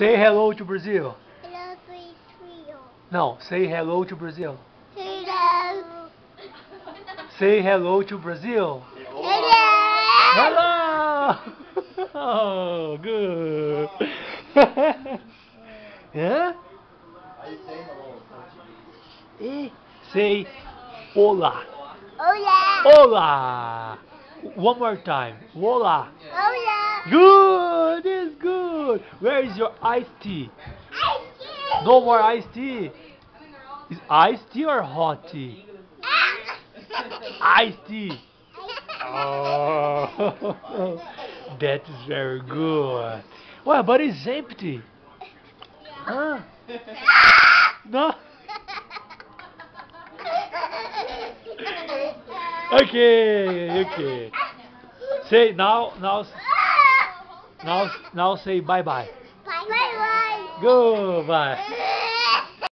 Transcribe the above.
Say hello to Brazil. Hello, Brazil. No, say hello to Brazil. Hello. Say hello to Brazil. Hello. Hello! Oh, good. Yeah? Say hola. Hola. Hola. One more time. Hola. Hola. Good. It's good. Where is your iced tea? No more iced tea. Is iced tea or hot tea? Iced tea. Oh, that is very good. Well, but it's empty. Huh? No. Okay, okay. Say now say bye bye. Bye bye. Go bye.